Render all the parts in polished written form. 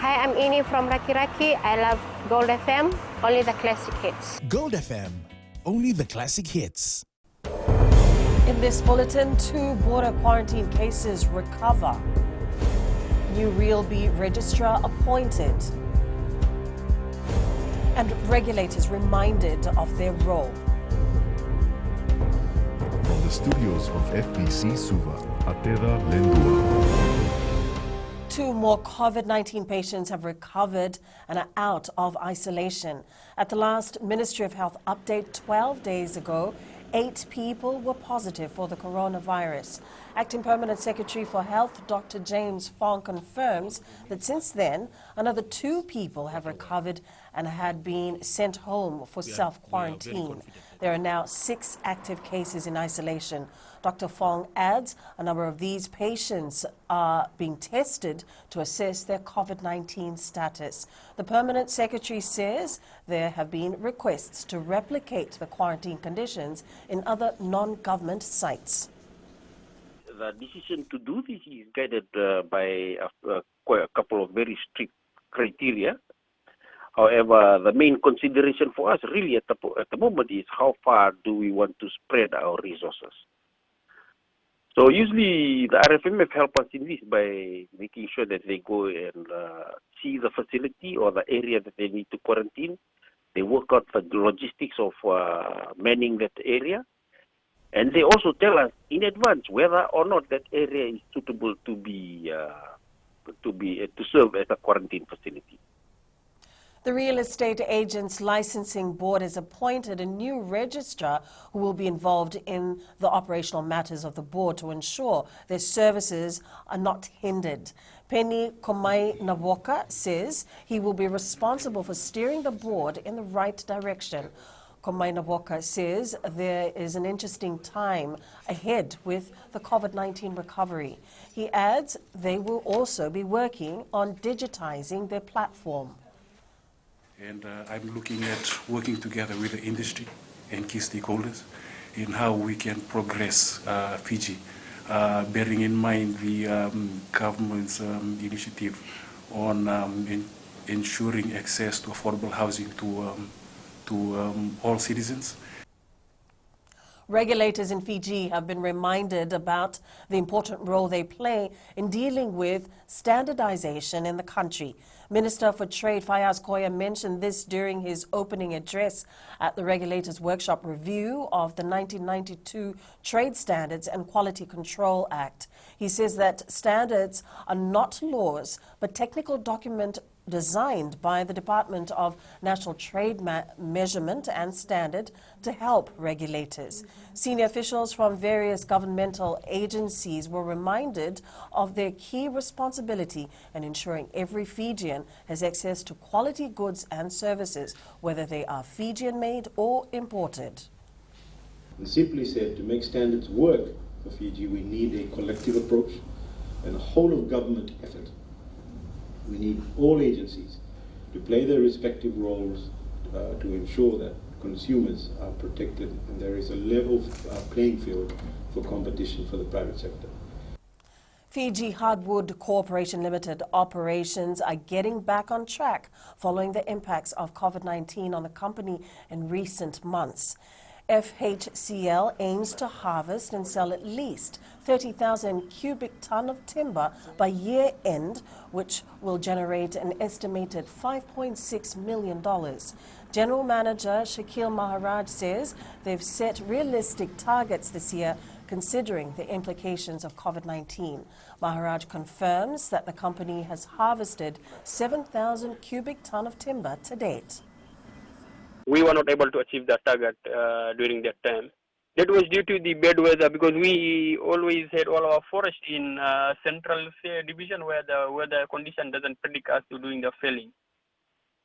Hi, I'm Ini from RAKIRAKI. I love Gold FM, only the classic hits. Gold FM, only the classic hits. In this bulletin, 2 border quarantine cases recover. New Real B registrar appointed. And regulators reminded of their role. From the studios of FBC Suva, Atera Lendua. 2 more COVID-19 patients have recovered and are out of isolation. At the last Ministry of Health update 12 days ago, 8 people were positive for the coronavirus. Acting Permanent Secretary for Health, Dr. James Fong, confirms that since then, another 2 people have recovered and had been sent home for self-quarantine. There are now 6 active cases in isolation. Dr. Fong adds a number of these patients are being tested to assess their COVID-19 status. The Permanent Secretary says there have been requests to replicate the quarantine conditions in other non-government sites. The decision to do this is guided by a couple of very strict criteria. However, the main consideration for us really at the moment is how far do we want to spread our resources. So usually the RFMF help us in this by making sure that they go and see the facility or the area that they need to quarantine. They work out the logistics of manning that area. And they also tell us in advance whether or not that area is suitable to serve as a quarantine facility. The Real Estate Agents Licensing Board has appointed a new registrar who will be involved in the operational matters of the board to ensure their services are not hindered. Penny Komai Nawoka says he will be responsible for steering the board in the right direction. Komai Nawoka says there is an interesting time ahead with the COVID-19 recovery. He adds they will also be working on digitizing their platform. And I'm looking at working together with the industry and key stakeholders in how we can progress Fiji, bearing in mind the government's initiative on ensuring access to affordable housing to all citizens. Regulators in Fiji have been reminded about the important role they play in dealing with standardization in the country. Minister for Trade Fayaz Koya mentioned this during his opening address at the regulators' workshop review of the 1992 Trade Standards and Quality Control Act. He says that standards are not laws, but technical document designed by the Department of National Trade Measurement and Standard to help regulators. Senior officials from various governmental agencies were reminded of their key responsibility in ensuring every Fijian has access to quality goods and services, whether they are Fijian-made or imported. And simply said, to make standards work for Fiji, we need a collective approach and a whole-of-government effort. We need all agencies to play their respective roles to ensure that consumers are protected and there is a level playing field for competition for the private sector. Fiji Hardwood Corporation Limited operations are getting back on track following the impacts of COVID-19 on the company in recent months. FHCL aims to harvest and sell at least 30,000 cubic ton of timber by year end, which will generate an estimated $5.6 million. General Manager Shakil Maharaj says they've set realistic targets this year considering the implications of COVID-19. Maharaj confirms that the company has harvested 7,000 cubic ton of timber to date. We were not able to achieve that target during that time. That was due to the bad weather because we always had all our forests in central division where the weather condition doesn't predict us to doing the felling.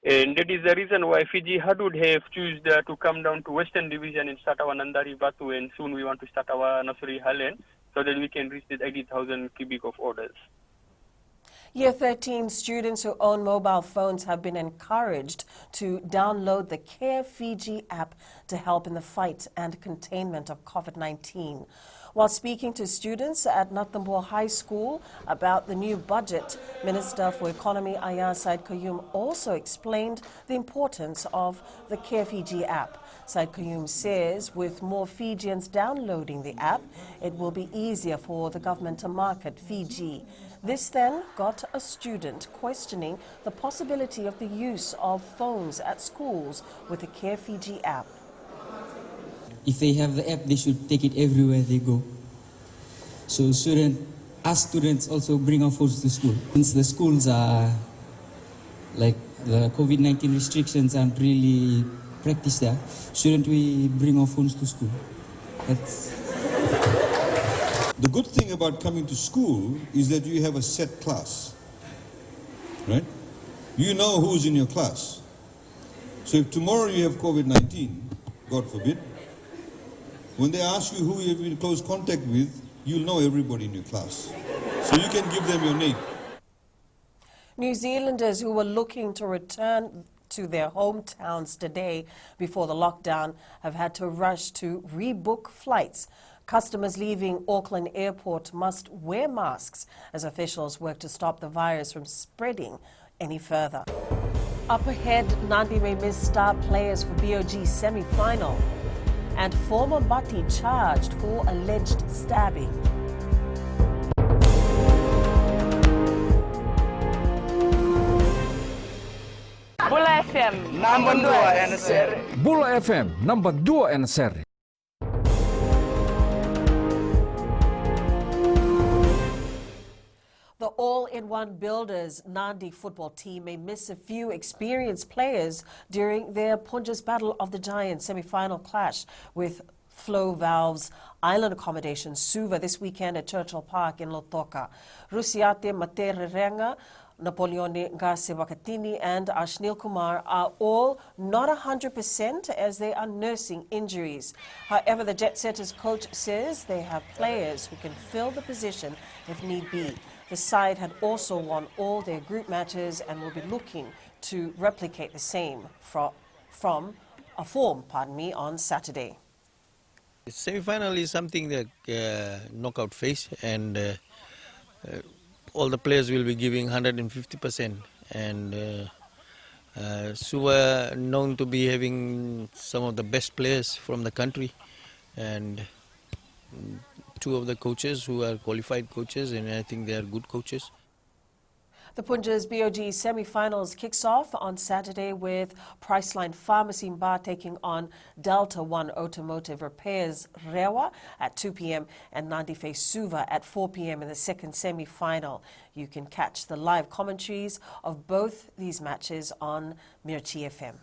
And that is the reason why Fiji Hardwood have chosen to come down to Western Division and start our Nandari Batu, and soon we want to start our nursery Highland so that we can reach the 80,000 cubic of orders. Year 13 students who own mobile phones have been encouraged to download the Care Fiji app to help in the fight and containment of COVID-19. While speaking to students at Natambua High School about the new budget, Minister for Economy Aya Said Qayyum also explained the importance of the Care Fiji app. Said Qayyum says with more Fijians downloading the app, it will be easier for the government to market Fiji. This then got a student questioning the possibility of the use of phones at schools with the Care Fiji app. If they have the app, they should take it everywhere they go. So us students also bring our phones to school. Since the schools are, like the COVID-19 restrictions aren't really practiced there, shouldn't we bring our phones to school? The good thing about coming to school is that you have a set class, right? You know who's in your class. So if tomorrow you have COVID-19, God forbid, when they ask you who you've been in close contact with, you'll know everybody in your class. So you can give them your name. New Zealanders who were looking to return to their hometowns today before the lockdown have had to rush to rebook flights. Customers leaving Auckland Airport must wear masks as officials work to stop the virus from spreading any further. Up ahead, Nandi may miss star players for BOG semi-final. And former Bati charged for alleged stabbing. Bula FM number 2 and seri. Bula FM number 2 and seri. The all-in-one Builders Nandi football team may miss a few experienced players during their Punja's Battle of the Giants semi-final clash with Flow Valve's island accommodation Suva this weekend at Churchill Park in Lotoka. Rusiate Matererenga, Napoleone Ngase Wakatini and Ashnil Kumar are all not 100% as they are nursing injuries. However, the Jet Setters coach says they have players who can fill the position if need be. The side had also won all their group matches and will be looking to replicate the same form on Saturday. The semi-final is something that knockout phase, and all the players will be giving 150%. And Suva known to be having some of the best players from the country, and two of the coaches who are qualified coaches, and I think they are good coaches. The Punja's BOG semi-finals kicks off on Saturday with Priceline Pharmacy Bar taking on Delta One Automotive Repairs Rewa at 2 p.m. and Nandi face Suva at 4 p.m. in the second semi-final. You can catch the live commentaries of both these matches on Mirchi FM.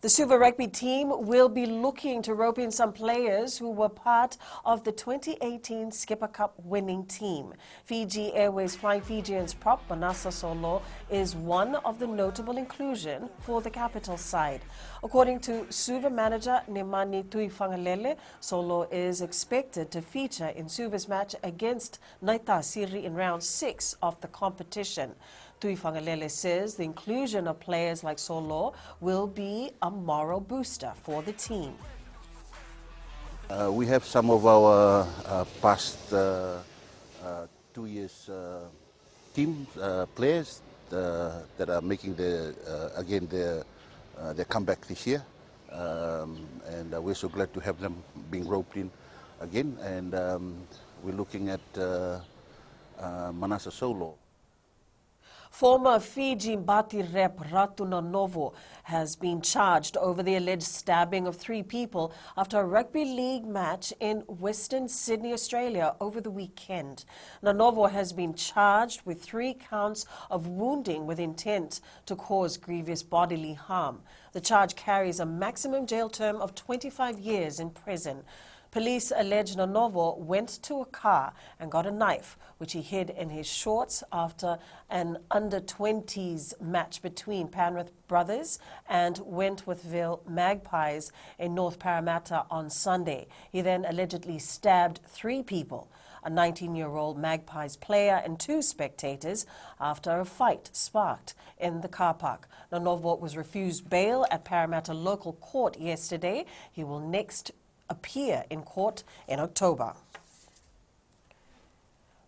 The Suva rugby team will be looking to rope in some players who were part of the 2018 Skipper Cup winning team. Fiji Airways Flying Fijians prop Manasa Solo is one of the notable inclusion for the capital side. According to Suva manager Nemani Tuifangalele, Solo is expected to feature in Suva's match against Naita Siri in round 6 of the competition. Tuifangalele says the inclusion of players like Solo will be a moral booster for the team. We have some of our past 2 years team players that are making again their comeback this year, and we're so glad to have them being roped in again. And we're looking at Manasa Solo. Former Fiji Mbati rep RATU Novo has been charged over the alleged stabbing of 3 people after a rugby league match in Western Sydney, Australia over the weekend. Novo has been charged with 3 counts of wounding with intent to cause grievous bodily harm. The charge carries a maximum jail term of 25 years in prison. Police allege Novo went to a car and got a knife, which he hid in his shorts after an under-20s match between Penrith Brothers and Wentworthville Magpies in North Parramatta on Sunday. He then allegedly stabbed 3 people, a 19-year-old Magpies player and 2 spectators, after a fight sparked in the car park. Novo was refused bail at Parramatta local court yesterday. He will next appear in court in October.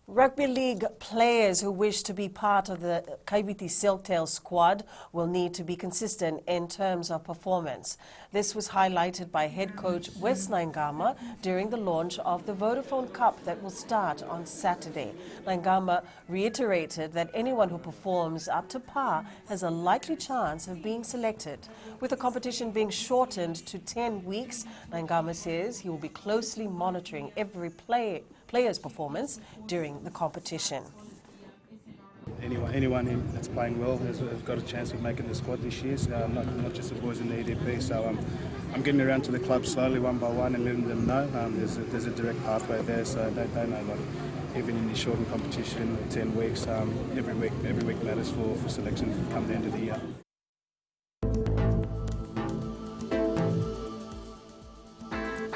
Rugby league players who wish to be part of the KAIVITI SILKTAILS squad will need to be consistent in terms of performance. This was highlighted by head coach Wes NAIQAMA during the launch of the Vodafone Cup that will start on Saturday. NAIQAMA reiterated that anyone who performs up to par has a likely chance of being selected. With the competition being shortened to 10 weeks, NAIQAMA says he will be closely monitoring every player's performance during the competition. Anyone that's playing well has got a chance of making the squad this year. So not just the boys in the EDP. So I'm getting around to the club slowly, one by one, and letting them know there's a direct pathway there. So they know, like, even in the shortened competition, 10 weeks, every week matters for selection come the end of the year.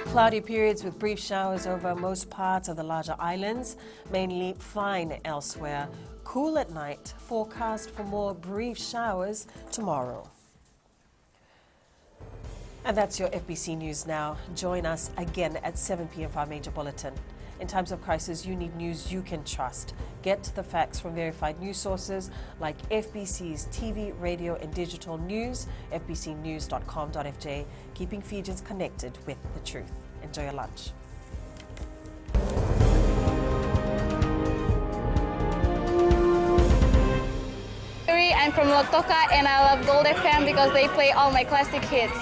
Cloudy periods with brief showers over most parts of the larger islands, mainly fine elsewhere. Cool at night, forecast for more brief showers tomorrow. And that's your FBC News Now. Join us again at 7 p.m. for our major bulletin. In times of crisis, you need news you can trust. Get the facts from verified news sources like FBC's TV, radio and digital news, fbcnews.com.fj, keeping Fijians connected with the truth. Enjoy your lunch. I'm from Lotoka and I love Gold FM because they play all my classic hits.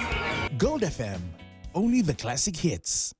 Gold FM, only the classic hits.